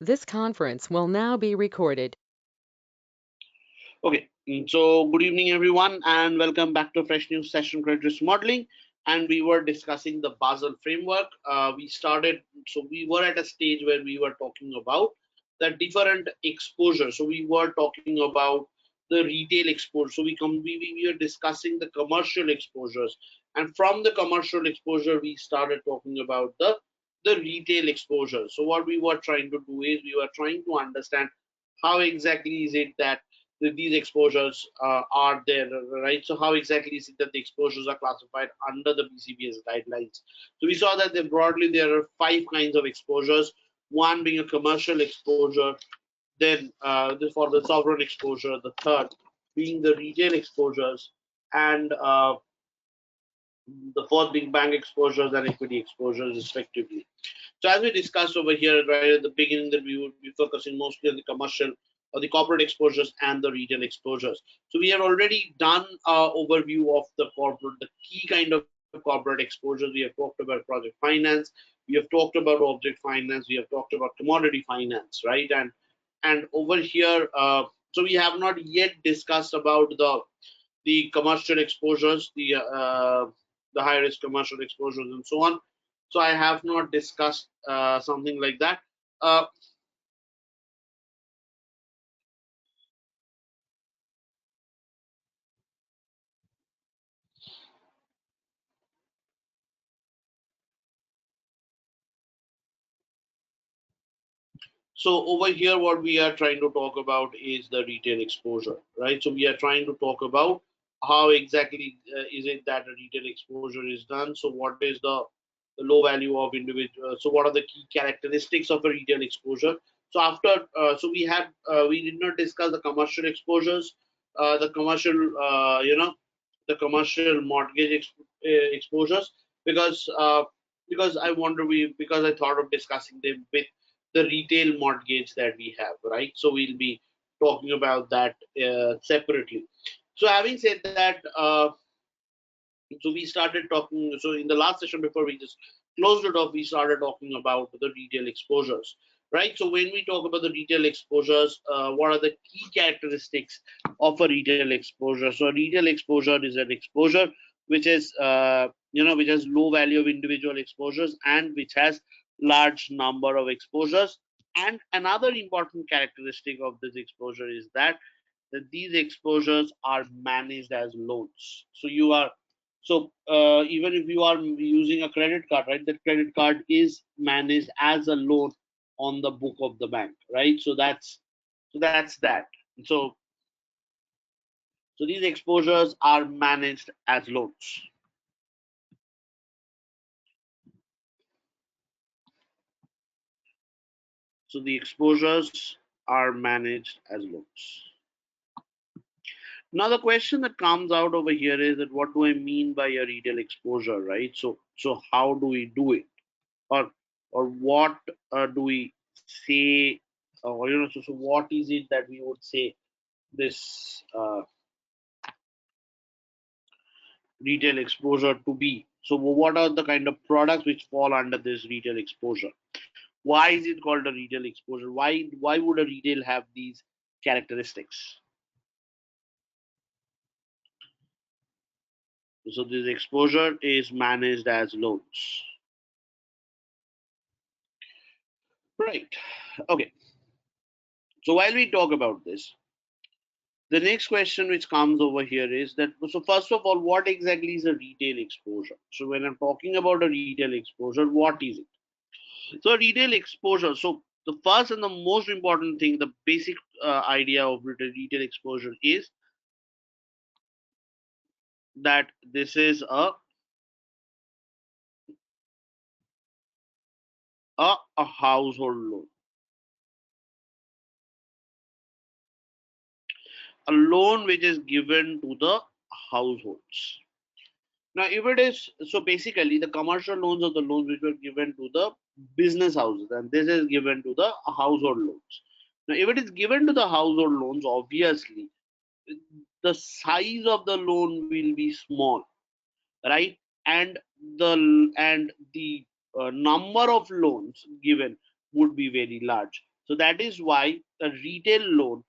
This conference will now be recorded. Okay, so good evening, everyone, and welcome back to a fresh new session, credit risk modeling. And we were discussing the Basel framework. We were at a stage where we were talking about the different exposure. So we were talking about the retail exposure. So we were discussing the commercial exposures, and from the commercial exposure, we started talking about the retail exposure. So what we were trying to do is we were trying to understand how exactly is it that these exposures are there, right? So how exactly is it that the exposures are classified under the BCBS guidelines? So we saw that broadly there are 5 kinds of exposures. One being a commercial exposure, then for the sovereign exposure, the third being the retail exposures, and the fourth being bank exposures and equity exposures, respectively. So as we discussed over here, right at the beginning, that we would be focusing mostly on the commercial or the corporate exposures and the retail exposures. So we have already done an overview of the key kind of corporate exposures. We have talked about project finance, we have talked about object finance, we have talked about commodity finance, right? And over here, so we have not yet discussed about the commercial exposures, the high risk commercial exposures, and so on. So I have not discussed something like that. Uh, so over here, what we are trying to talk about is the retail exposure, right? So we are trying to talk about how exactly is it that a retail exposure is done. So what is the low value of individual? So what are the key characteristics of a retail exposure? So we did not discuss the commercial exposures, the commercial the commercial mortgage exposures, because I wonder we because I thought of discussing them with the retail mortgage that we have, right? So we'll be talking about that separately. So having said that, so we started talking. So in the last session before we just closed it off, we started talking about the retail exposures, right? So when we talk about the retail exposures, what are the key characteristics of a retail exposure? So a retail exposure is an exposure which is which has low value of individual exposures and which has large number of exposures. And another important characteristic of this exposure is that these exposures are managed as loans. So even if you are using a credit card, right, that credit card is managed as a loan on the book of the bank, right? So that's that. So so these exposures are managed as loans. So the exposures are managed as loans. Now the question that comes out over here is that what do I mean by a retail exposure, right? So how do we do it, or what do we say, or so what is it that we would say this retail exposure to be? So what are the kind of products which fall under this retail exposure? Why is it called a retail exposure? Why would a retail have these characteristics? So this exposure is managed as loans, right? Okay, so while we talk about this, the next question which comes over here is that, so first of all, what exactly is a retail exposure? So when I'm talking about a retail exposure, what is it? So retail exposure, so the first and the most important thing, the basic idea of retail exposure is that this is a household loan, a loan which is given to the households. Now, if it is, so basically the commercial loans are the loans which were given to the business houses, and this is given to the household loans. Now, if it is given to the household loans, obviously the size of the loan will be small, right? And the number of loans given would be very large. So that is why a retail loan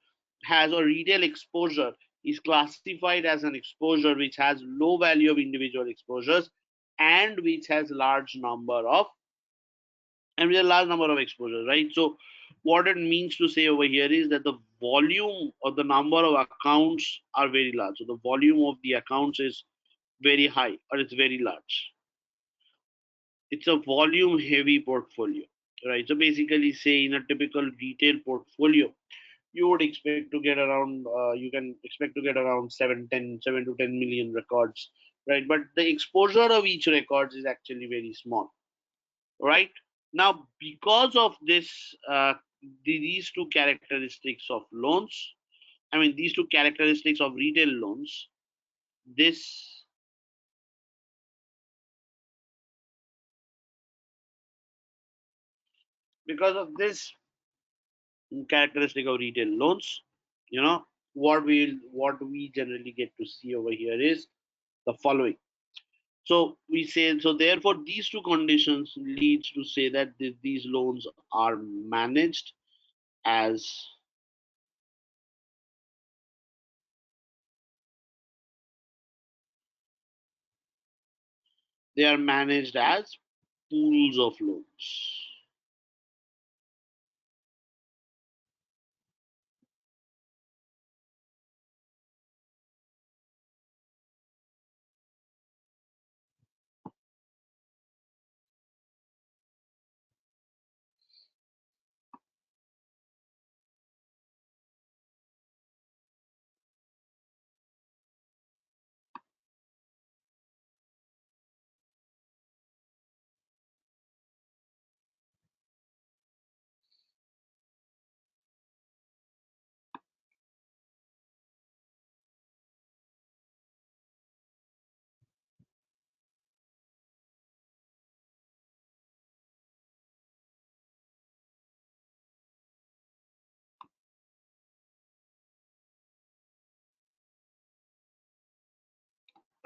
has a retail exposure is classified as an exposure which has low value of individual exposures and which has large number of and with a large number of exposures, right? So what it means to say over here is that the volume or the number of accounts are very large. So the volume of the accounts is very high or it's very large. It's a volume heavy portfolio, right? So basically say in a typical retail portfolio, you would expect to get around you can expect to get around 7 to 10 million records, right? But the exposure of each records is actually very small, right? Now because of this these two characteristics of loans, I mean these two characteristics of retail loans, this because of this characteristic of retail loans, you know, what we generally get to see over here is the following. So we say, so therefore these two conditions leads to say that these loans are managed as they are managed as pools of loans.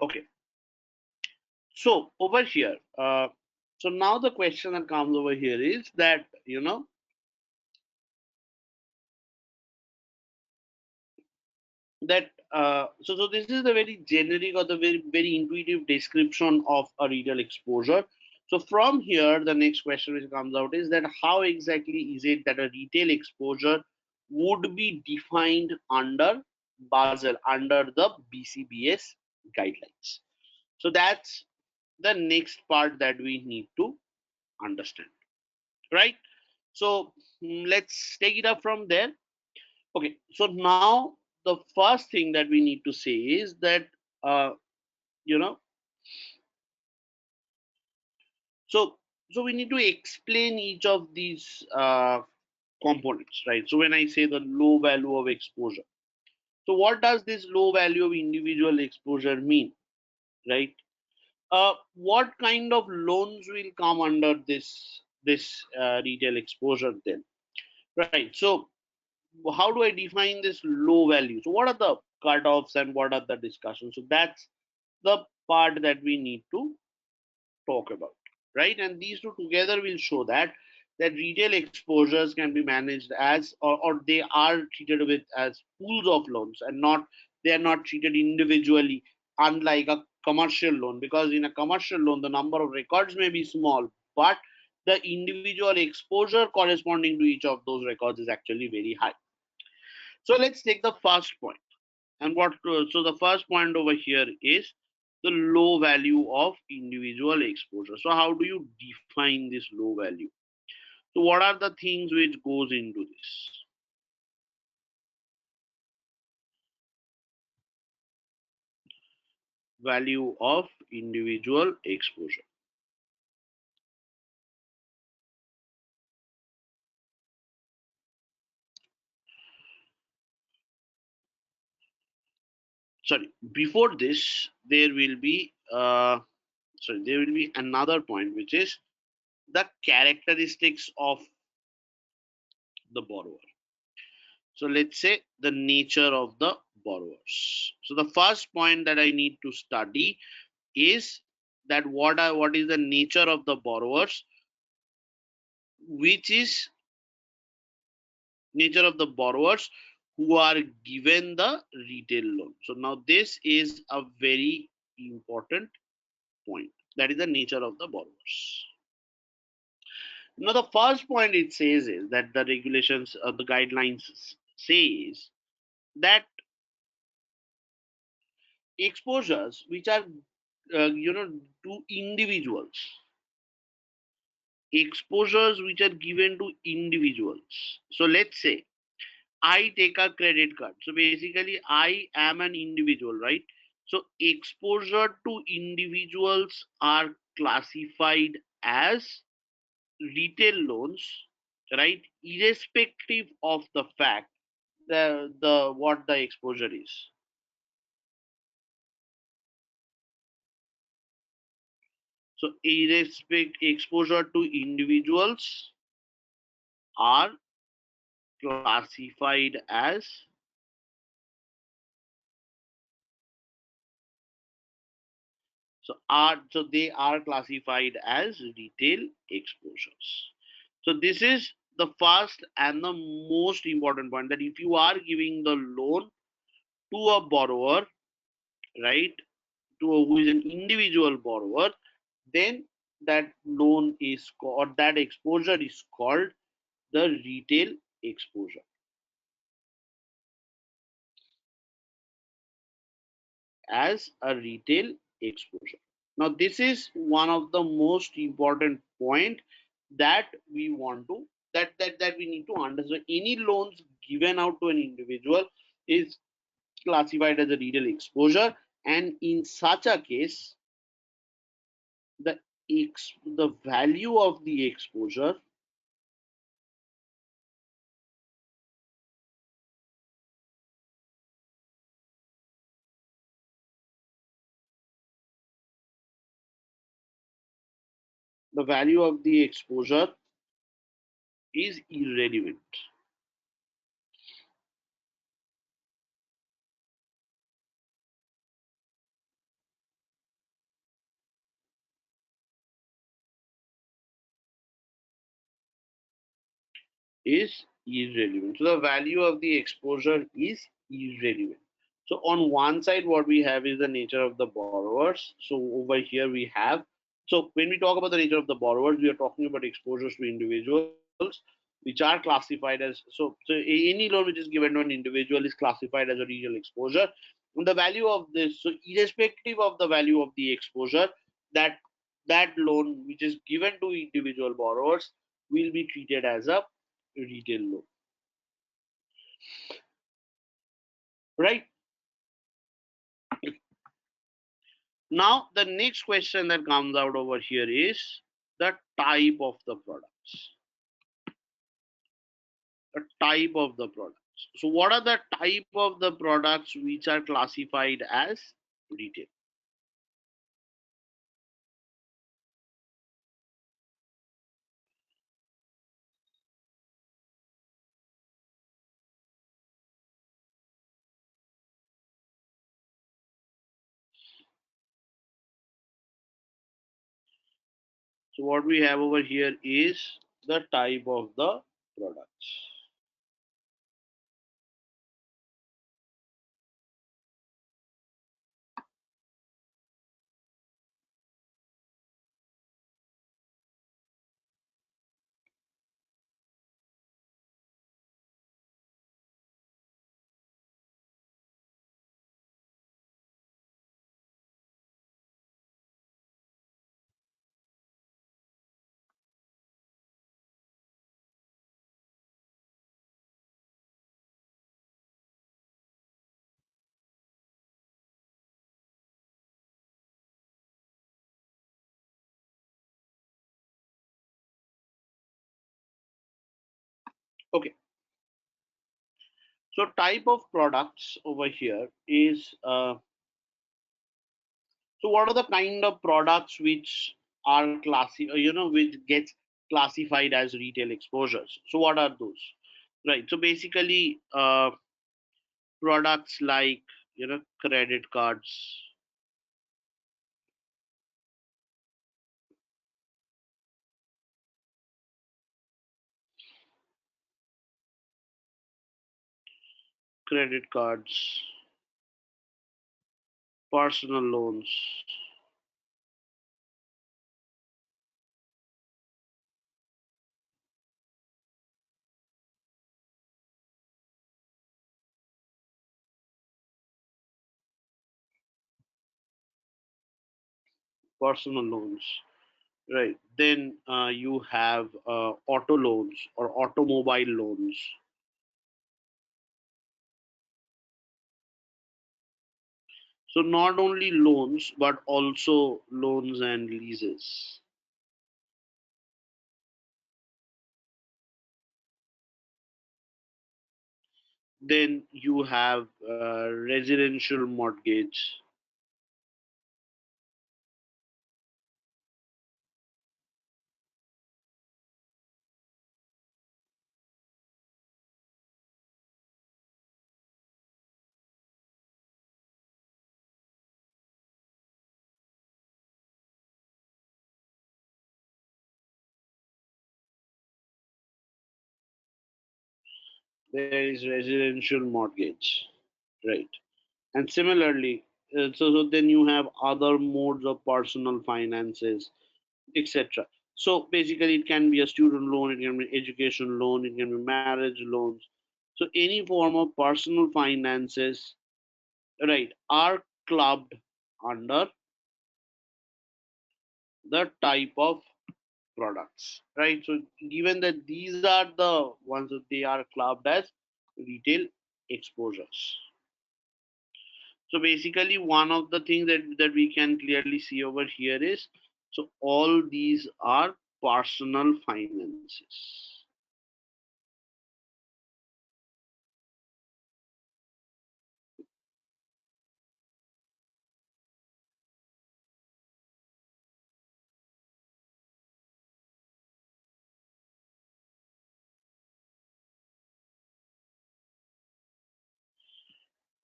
Okay, so over here, so now the question that comes over here is that that so this is the very generic or the very intuitive description of a retail exposure. So from here the next question which comes out is that how exactly is it that a retail exposure would be defined under Basel, under the BCBS guidelines? So that's the next part that we need to understand, right? So let's take it up from there. Okay, so now the first thing that we need to say is that uh, you know so so we need to explain each of these components, right? So when I say the low value of exposure, so what does this low value of individual exposure mean, right? What kind of loans will come under this retail exposure then, right? So how do I define this low value? So what are the cutoffs and what are the discussions? So that's the part that we need to talk about, right? And these two together will show that retail exposures can be managed as or they are treated with as pools of loans and not they are not treated individually, unlike a commercial loan, because in a commercial loan the number of records may be small, but the individual exposure corresponding to each of those records is actually very high. So let's take the first point. And so the first point over here is the low value of individual exposure. So how do you define this low value? So what are the things which goes into this? Value of individual exposure. Sorry, before this, there will be another point, which is the characteristics of the borrower. So let's say the nature of the borrowers. So the first point that I need to study is that what is the nature of the borrowers, which is nature of the borrowers who are given the retail loan. So now this is a very important point. That is the nature of the borrowers. Now the first point it says is that the regulations or the guidelines says that exposures which are to individuals, exposures which are given to individuals. So let's say I take a credit card. So basically, I am an individual, right? So exposure to individuals are classified as retail loans, right? Irrespective of the fact the what the exposure is. So irrespective exposure to individuals are classified as, so they are classified as retail exposures. So this is the first and the most important point, that if you are giving the loan to a borrower, right, who is an individual borrower, then that loan is or that exposure is called the retail exposure, as a retail exposure. Now this is one of the most important point that we want to that we need to understand. Any loans given out to an individual is classified as a retail exposure, and in such a case the the value of the exposure, the value of the exposure is irrelevant. Is irrelevant. So the value of the exposure is irrelevant. So on one side, what we have is the nature of the borrowers. So over here we have. So when we talk about the nature of the borrowers, we are talking about exposures to individuals, which are classified as, any loan which is given to an individual is classified as a retail exposure. And the value of this, so irrespective of the value of the exposure, that that loan which is given to individual borrowers will be treated as a retail loan, right? Now the next question that comes out over here is the type of the products. The type of the products. So what are the type of the products which are classified as retail? So what we have over here is the type of the products. Okay. So type of products over here is so what are the kind of products which are which gets classified as retail exposures? So what are those? Right. So basically, products like credit cards, credit cards, personal loans, personal loans, right? Then you have auto loans or automobile loans. So not only loans but also loans and leases. Then you have residential mortgage. There is residential mortgage, right? And similarly, so then you have other modes of personal finances, etc. So basically, it can be a student loan, it can be education loan, it can be marriage loans. So any form of personal finances, right, are clubbed under the type of products, right? So given that these are the ones that they are clubbed as retail exposures. So basically, one of the things that we can clearly see over here is, so all these are personal finances.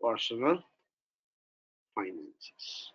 Personal finances.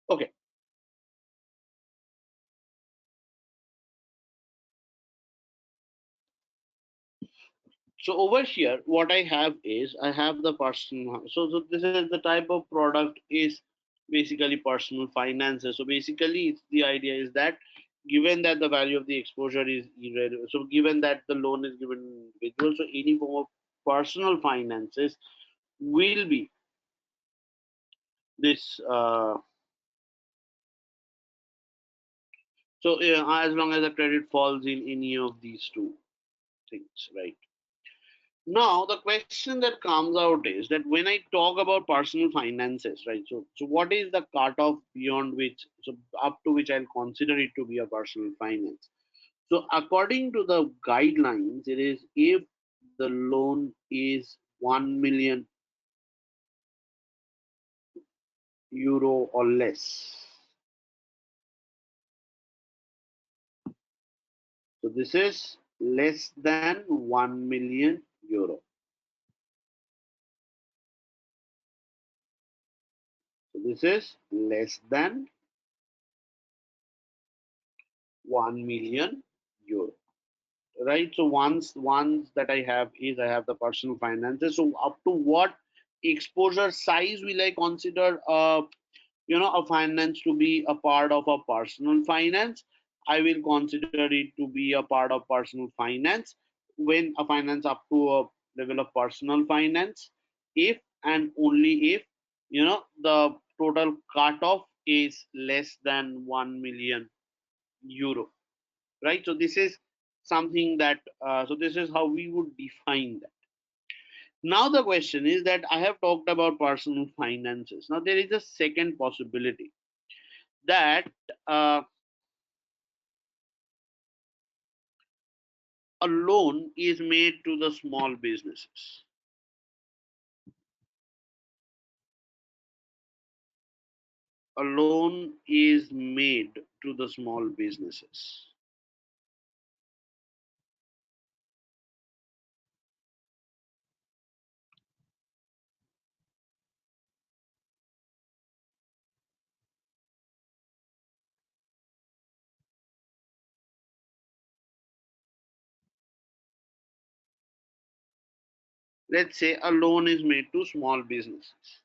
Okay, so over here, what I have is I have the personal. So this is the type of product is basically personal finances. So basically, it's the idea is that given that the value of the exposure is irrelevant, so given that the loan is given individual, so any form of personal finances will be this. So as long as the credit falls in any of these two things, right? Now, the question that comes out is that when I talk about personal finances, right? So what is the cutoff beyond which, so up to which I'll consider it to be a personal finance? So according to the guidelines, it is if the loan is 1 million euro or less. So this is less than 1 million euro. So this is less than 1 million euro. Right. So once that I have is I have the personal finances. So up to what exposure size will I consider a finance to be a part of a personal finance? I will consider it to be a part of personal finance when a finance up to a level of personal finance, if and only if the total cutoff is less than 1 million euro. Right. So this is something that so this is how we would define that. Now the question is that I have talked about personal finances. Now there is a second possibility that uh, a loan is made to the small businesses. A loan is made to the small businesses. Let's say a loan is made to small businesses.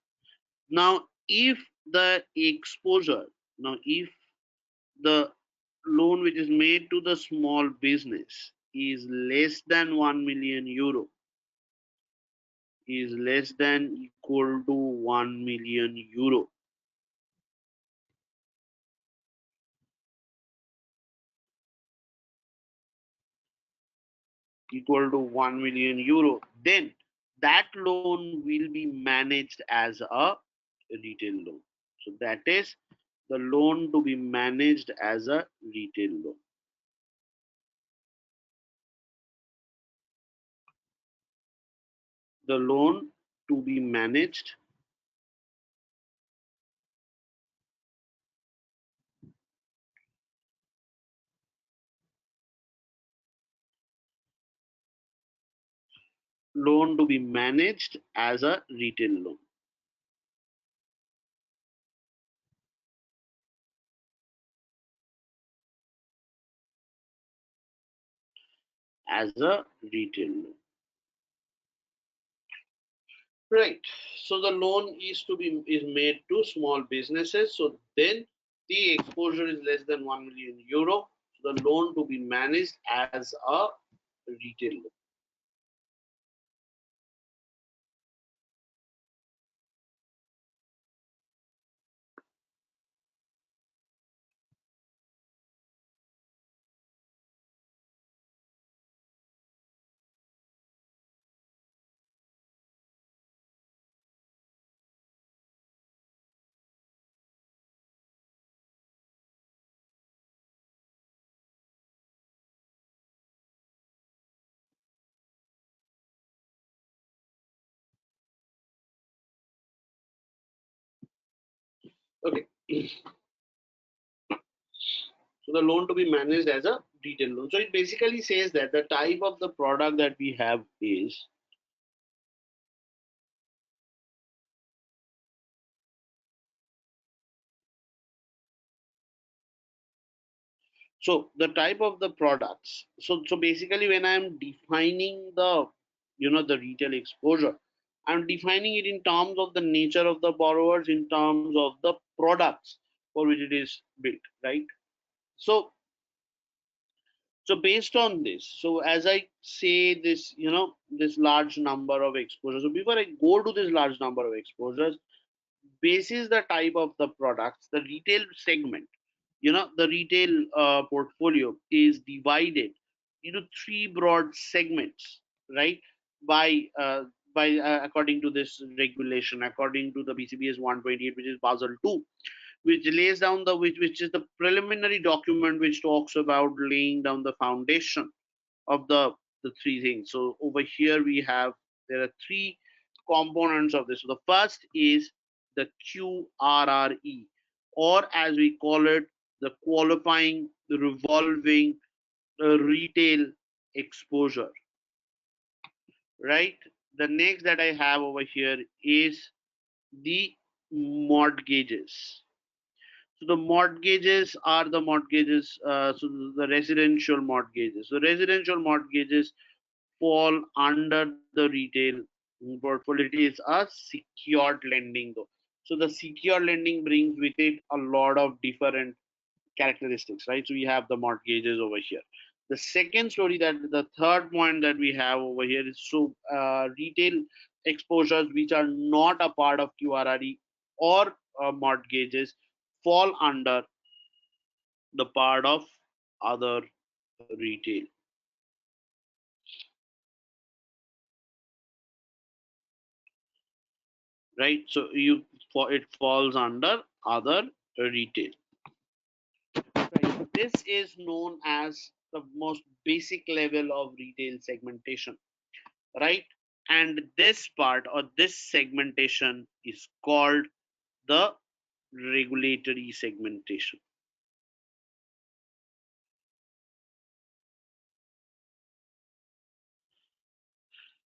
Now, if the exposure, now if the loan which is made to the small business is less than 1 million euro, is less than equal to 1 million euro, equal to 1 million euro, then that loan will be managed as a retail loan. So that is the loan to be managed as a retail loan. The loan to be managed loan to be managed as a retail loan. As a retail loan. Right. So the loan is made to small businesses. So then the exposure is less than 1 million euro. So the loan to be managed as a retail loan. Okay. So the loan to be managed as a retail loan. So it basically says that the type of the product that we have is, so the type of the products. So basically when I'm defining the retail exposure, I'm defining it in terms of the nature of the borrowers, in terms of the products for which it is built, right? So so based on this, so as I say this, this large number of exposures. So before I go to this large number of exposures, basis the type of the products, the retail segment, the retail portfolio is divided into three broad segments, right? By according to this regulation, according to the BCBS 128, which is Basel 2, which lays down which is the preliminary document which talks about laying down the foundation of the three things. So over here we have, there are three components of this. So the first is the QRRE, or as we call it, the qualifying, the revolving, retail exposure, right? The next that I have over here is the mortgages. So the mortgages are the mortgages, so the residential mortgages. So residential mortgages fall under the retail portfolio. It is a secured lending though. So the secured lending brings with it a lot of different characteristics, right? So we have the mortgages over here. The second story, that the third point that we have over here is, so retail exposures which are not a part of QRRE or mortgages fall under the part of other retail, right? So it falls under other retail. Right. This is known as the most basic level of retail segmentation, right? And this part or this segmentation is called the regulatory segmentation.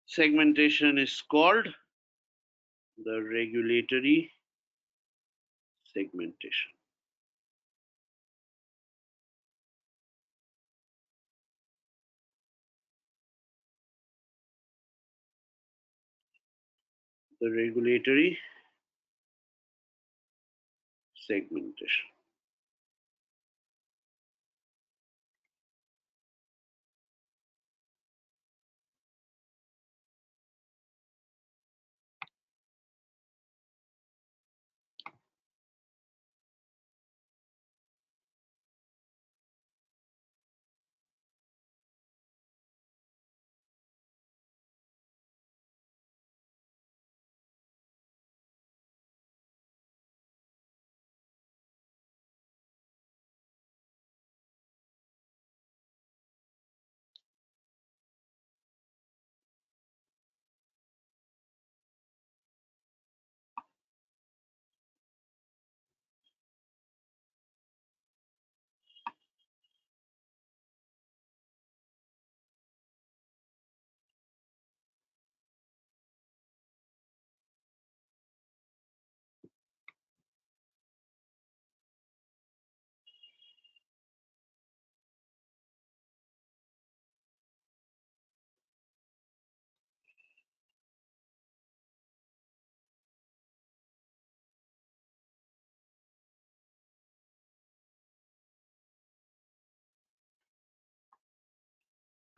Segmentation is called the regulatory segmentation. The regulatory segmentation.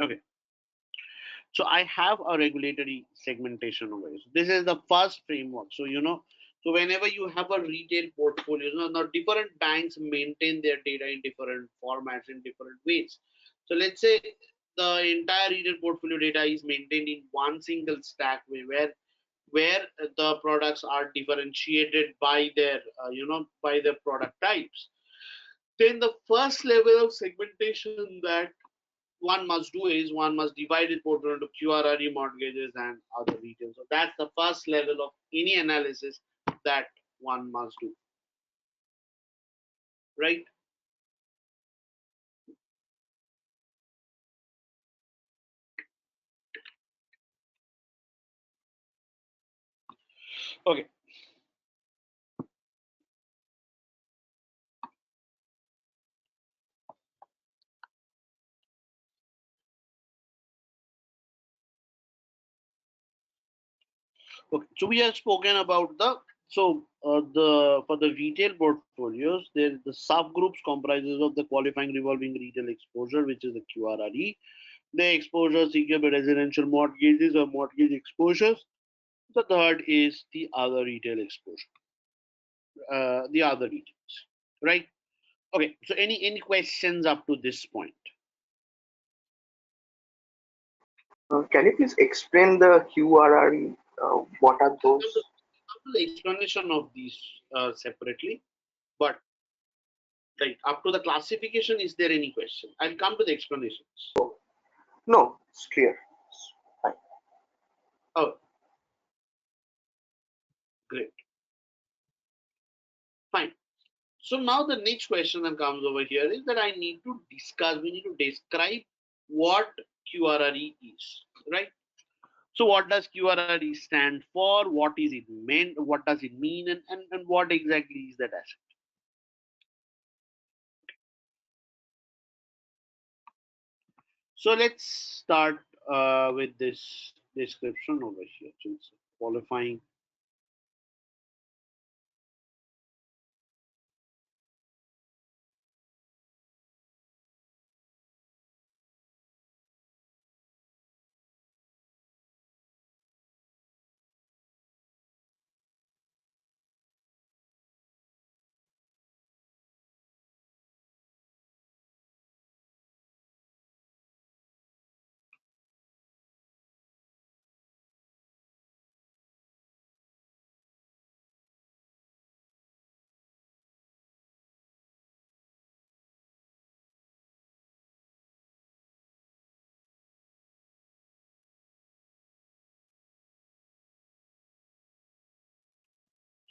Okay. So I have a regulatory segmentation over here. So this is the first framework. So so whenever you have a retail portfolio, now different banks maintain their data in different formats in different ways. So let's say the entire retail portfolio data is maintained in one single stack way, where the products are differentiated by their by their product types. Then the first level of segmentation that one must do is one must divide it portfolio into QRRE mortgages and other retail. So that's the first level of any analysis that one must do, right? Okay. Okay. So we have spoken about the for the retail portfolios, there the subgroups comprises of the qualifying revolving retail exposure, which is the QRRE, the exposure secured by residential mortgages or mortgage exposures. The third is the other retail exposure, the other retails, right? Okay, so any questions up to this point? Can you please explain the QRRE? What are those? Come to the explanation of these separately, but like up to the classification, is there any question? I'll come to the explanations. No, it's clear. Fine. Oh, great, fine. So now the next question that comes over here is that I need to discuss, we need to describe what QRRE is, right? So what does QRRE stand for? What is it meant? What does it mean? And what exactly is that asset? So let's start with this description over here. So it's qualifying.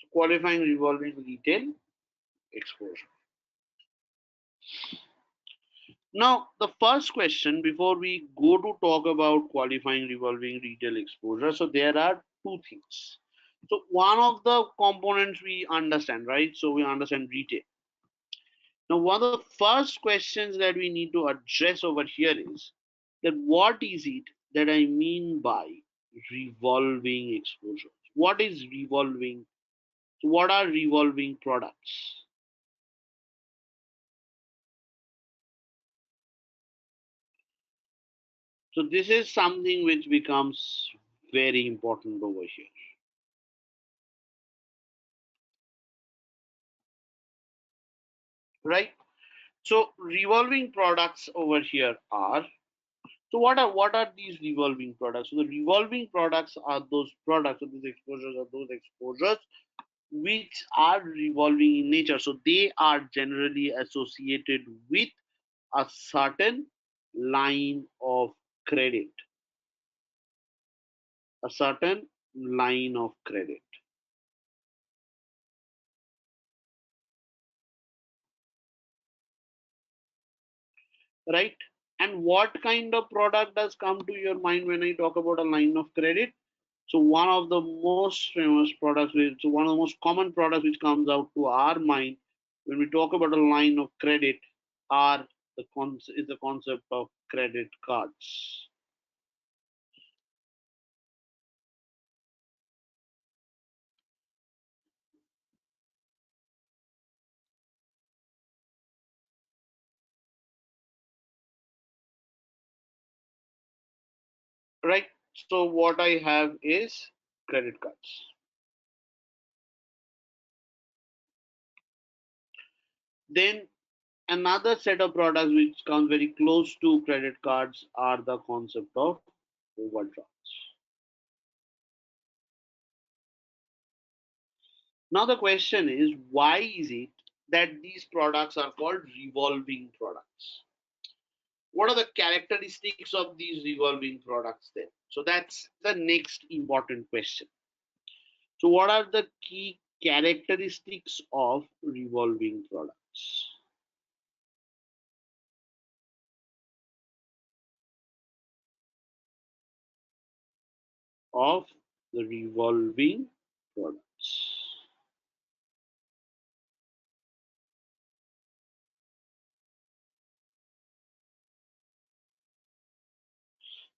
So qualifying revolving retail exposure. Now, the first question before we go to talk about qualifying revolving retail exposure, so there are two things. So one of the components we understand, right? So we understand retail. Now, one of the first questions that we need to address over here is that what is it that I mean by revolving exposure? What is revolving? So what are revolving products? So this is something which becomes very important over here, right? So revolving products over here are, so what are these revolving products? So the revolving products are those products, so these exposures are those exposures which are revolving in nature. So they are generally associated with a certain line of credit, a certain line of credit, right? And what kind of product does come to your mind when I talk about a line of credit? So one of the most famous products, so one of the most common products which comes out to our mind when we talk about a line of credit are is the concept of credit cards, right? So what I have is credit cards. Then another set of products which comes very close to credit cards are the concept of overdrafts. Now the question is, why is it that these products are called revolving products? What are the characteristics of these revolving products then? So that's the next important question. So what are the key characteristics of revolving products? Of the revolving products.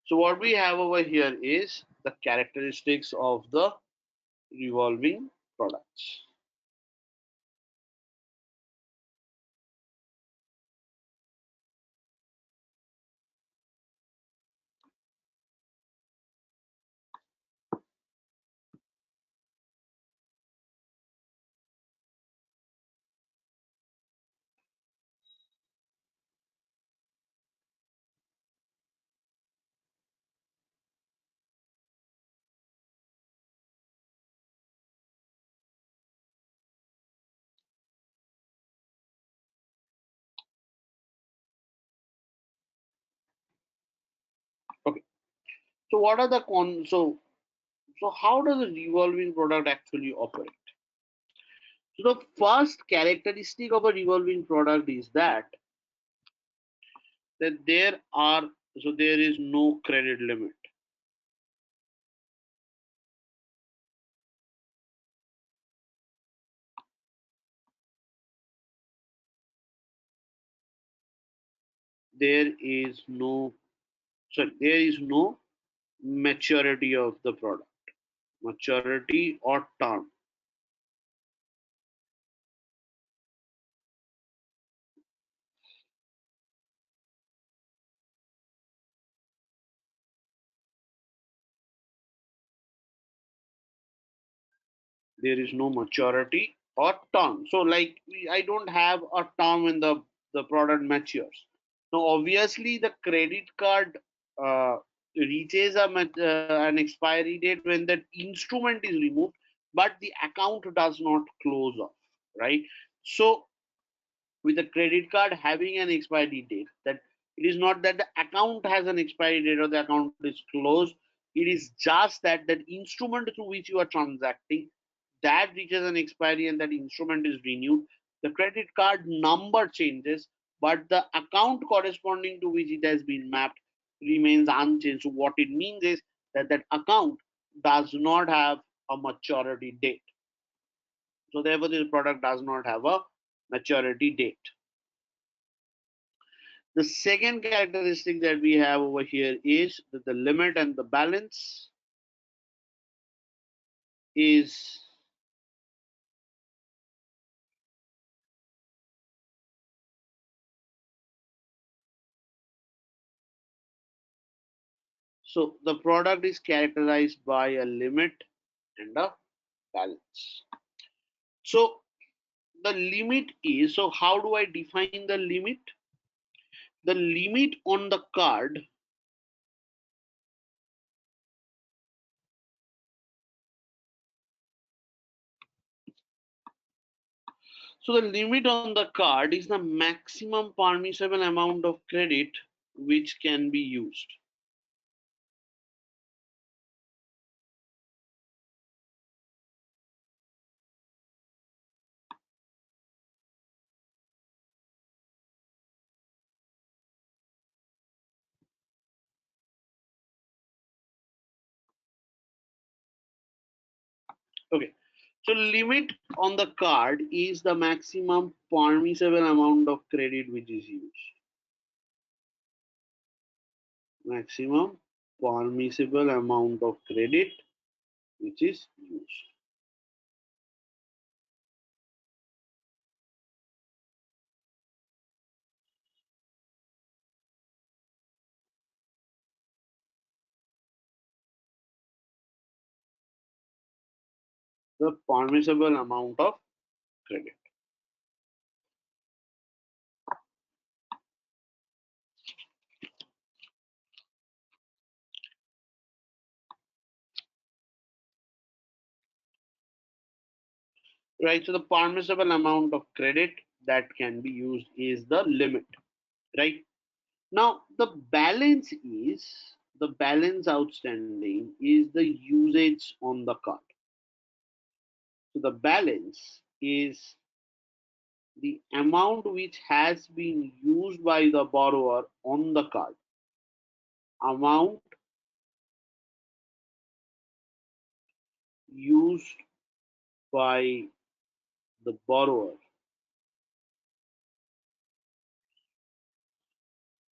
So what we have over here is the characteristics of the revolving products. Okay. So what are the so how does a revolving product actually operate? So the first characteristic of a revolving product is that there is no credit limit. There is no there is no maturity of the product, maturity or term. There is no maturity or term. So like I don't have a term when the product matures. Now obviously the credit card reaches an expiry date when that instrument is removed, but the account does not close off, right? So with a credit card having an expiry date, that it is not that the account has an expiry date or the account is closed. It is just that that instrument through which you are transacting, that reaches an expiry and that instrument is renewed. The credit card number changes, but the account corresponding to which it has been mapped remains unchanged. So what it means is that that account does not have a maturity date. So therefore this product does not have a maturity date. The second characteristic that we have over here is that the limit and the balance is so the product is characterized by a limit and a balance. So the limit is, so how do I define the limit? The limit on the card so the limit on the card is the maximum permissible amount of credit which can be used. Okay. So limit on the card is the maximum permissible amount of credit which is used. Maximum permissible amount of credit which is used. The permissible amount of credit. Right. So the permissible amount of credit that can be used is the limit. Right. Now the balance outstanding is the usage on the card. So the balance is the amount which has been used by the borrower on the card. Amount used by the borrower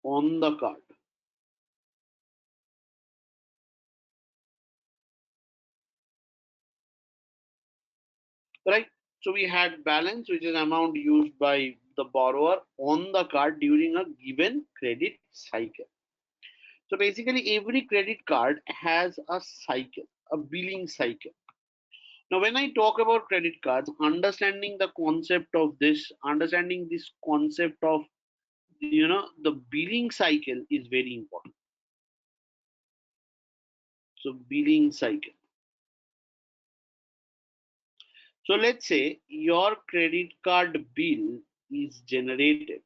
on the card. Right? So we had balance, which is amount used by the borrower on the card during a given credit cycle. So basically, every credit card has a cycle, a billing cycle. Now, when I talk about credit cards, understanding this concept of the billing cycle is very important. So billing cycle. So let's say your credit card bill is generated.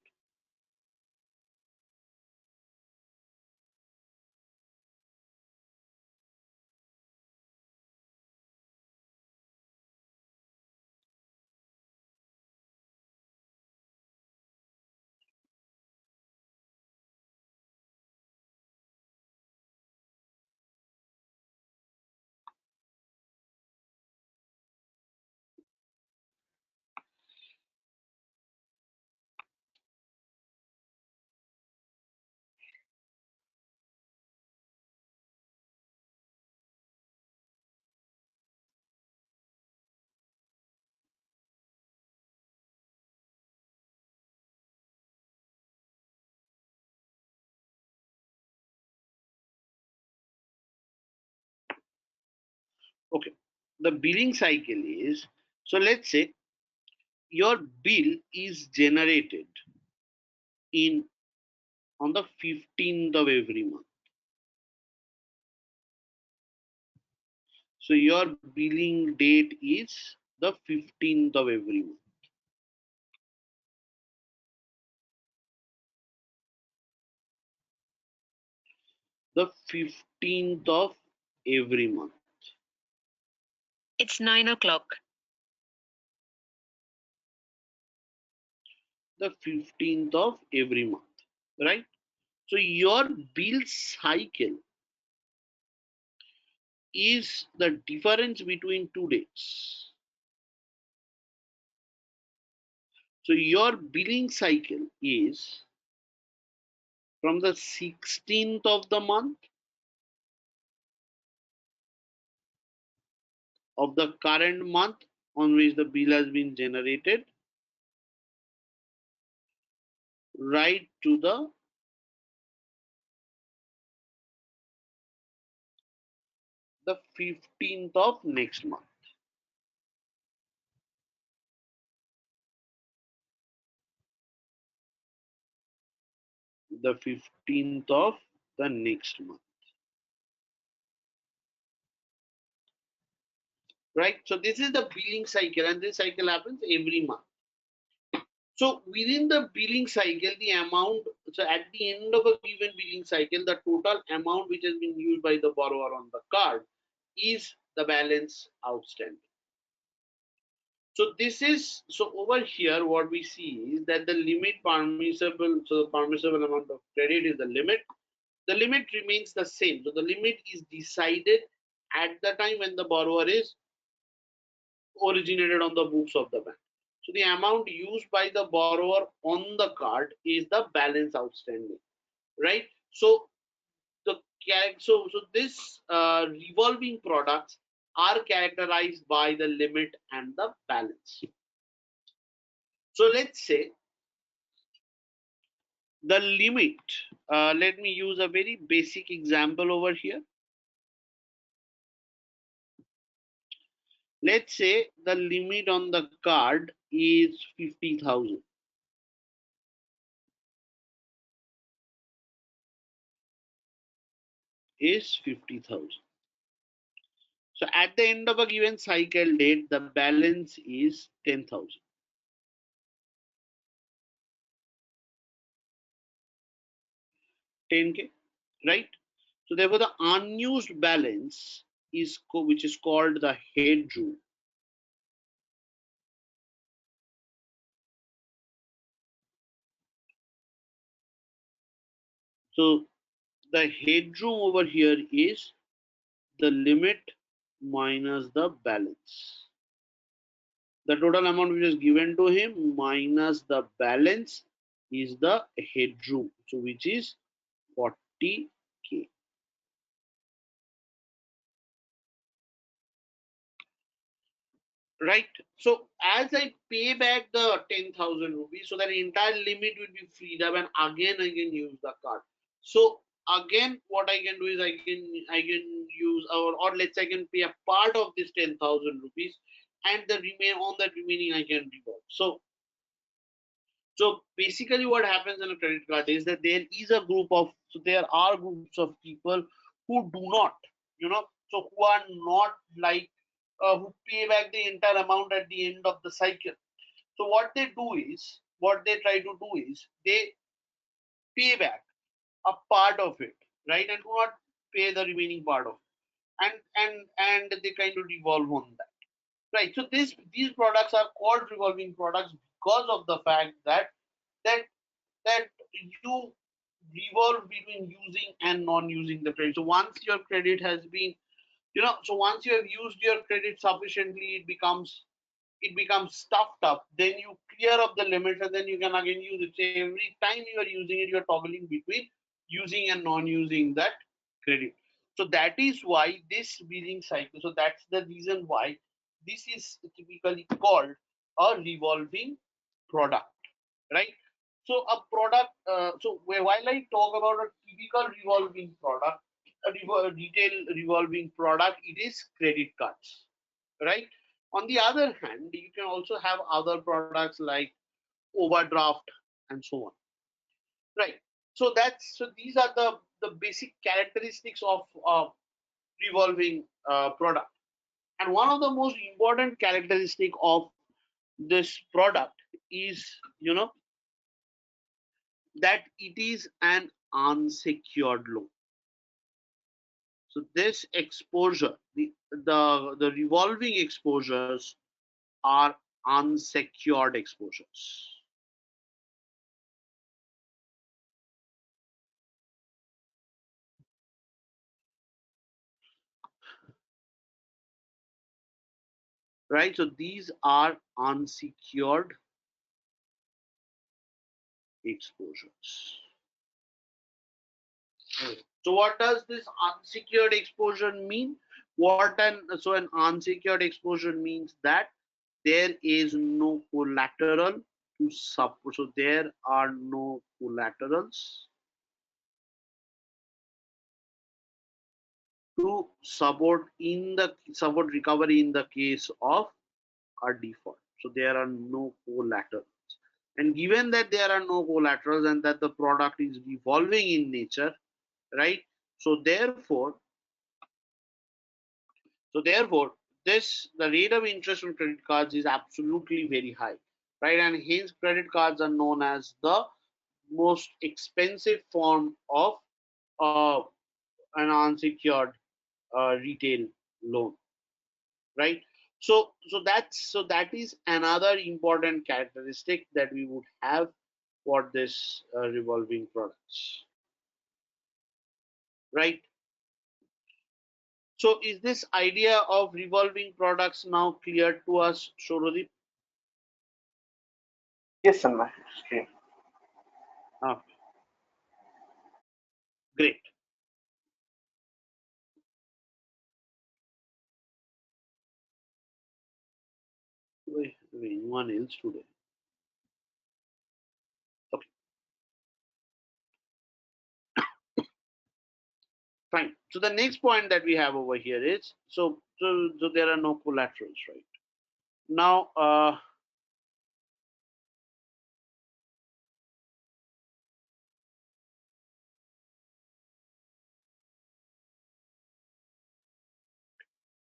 Okay, the billing cycle is, so let's say your bill is generated in on the 15th of every month. So your billing date is the 15th of every month. The 15th of every month. It's 9 o'clock. The 15th of every month, right? So your bill cycle is the difference between two dates. So your billing cycle is from the 16th of the month of the current month on which the bill has been generated right to the 15th of next month. The 15th of the next month. Right? So this is the billing cycle, and this cycle happens every month. So within the billing cycle, the amount, so at the end of a given billing cycle, the total amount which has been used by the borrower on the card is the balance outstanding. So this is, so over here what we see is that the limit permissible, so the permissible amount of credit is the limit remains the same. So the limit is decided at the time when the borrower is originated on the books of the bank. So the amount used by the borrower on the card is the balance outstanding, right? So the so this revolving products are characterized by the limit and the balance. So let's say the limit. Let me use a very basic example over here. Let's say the limit on the card is 50,000. Is 50,000. So at the end of a given cycle date, the balance is 10,000. 10K, right? So therefore, the unused balance is which is called the headroom. So the headroom over here is the limit minus the balance. The total amount which is given to him minus the balance is the headroom, so which is 40K. Right? So as I pay back the 10,000 rupees, so that entire limit will be freed up, and again I can use the card. So again, what I can do is I can use, or let's say I can pay a part of this 10,000 rupees, and the remain on that remaining I can revolve. So basically, what happens in a credit card is that there is a group of, so there are groups of people who do not, so who are not like, who pay back the entire amount at the end of the cycle. So what they do is, what they try to do is, they pay back a part of it, right, and do not pay the remaining part of it, and they kind of revolve on that, right? So these products are called revolving products because of the fact that that you revolve between using and non-using the credit. So once your credit has been, so once you have used your credit sufficiently, it becomes stuffed up. Then you clear up the limits, and then you can again use it. So every time you are using it, you're toggling between using and non-using that credit. So that is why this billing cycle. So that's the reason why this is typically called a revolving product, right? So a product. So while I talk about a typical revolving product, a retail revolving product, it is credit cards, right? On the other hand, you can also have other products like overdraft and so on, right? So these are the basic characteristics of revolving product. And one of the most important characteristic of this product is, that it is an unsecured loan. So this exposure, the revolving exposures are unsecured exposures. Right? So these are unsecured exposures. So what does this unsecured exposure mean? An unsecured exposure means that there is no collateral to support. So there are no collaterals to support recovery in the case of a default. So there are no collaterals. And given that there are no collaterals and that the product is revolving in nature, right? So therefore, the rate of interest on credit cards is absolutely very high, right? And hence credit cards are known as the most expensive form of an unsecured retail loan, right? That is another important characteristic that we would have for this revolving products, right? So is this idea of revolving products now clear to us, Shorodip? Yes, Sanmay. Okay. Ah, great. Anyone else today? Okay, fine. So the next point that we have over here is, so there are no collaterals, right? Now,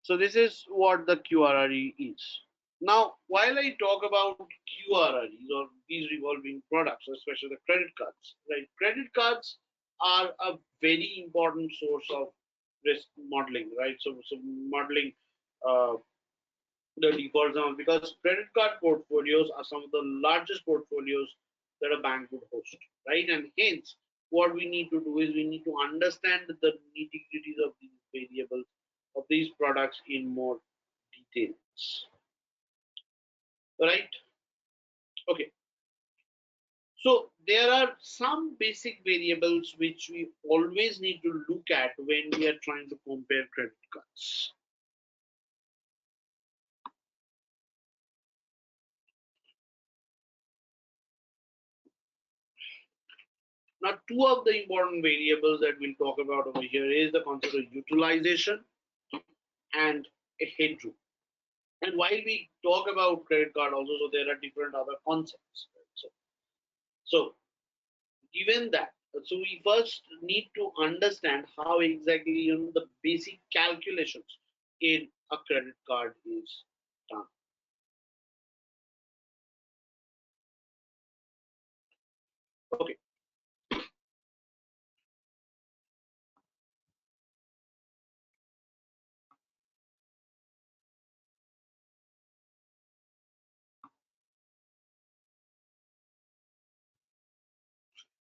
so this is what the QRRE is. Now, while I talk about QRREs or these revolving products, especially the credit cards, right? Credit cards are a very important source of risk modeling, right? So modeling uh, the default zone, because credit card portfolios are some of the largest portfolios that a bank would host, right? And hence, what we need to do is we need to understand the nitty-gritties of these variables of these products in more details, right? Okay. So there are some basic variables which we always need to look at when we are trying to compare credit cards. Now, two of the important variables that we'll talk about over here is the concept of utilization and a headroom. And while we talk about credit card also, so there are different other concepts. Right? So given that, so we first need to understand how exactly the basic calculations in a credit card is done. Okay.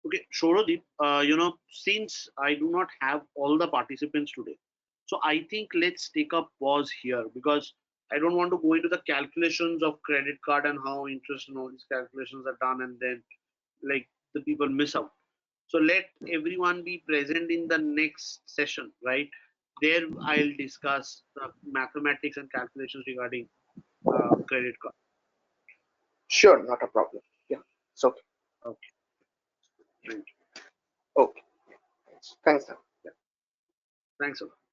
Okay, Shorodip, since I do not have all the participants today, so I think let's take a pause here because I don't want to go into the calculations of credit card and how interest and all these calculations are done, and then like the people miss out. So let everyone be present in the next session, right? There I'll discuss the mathematics and calculations regarding credit card. Sure, not a problem. Yeah, it's okay. Okay, thank you. Okay. Thanks, sir. Thanks a lot.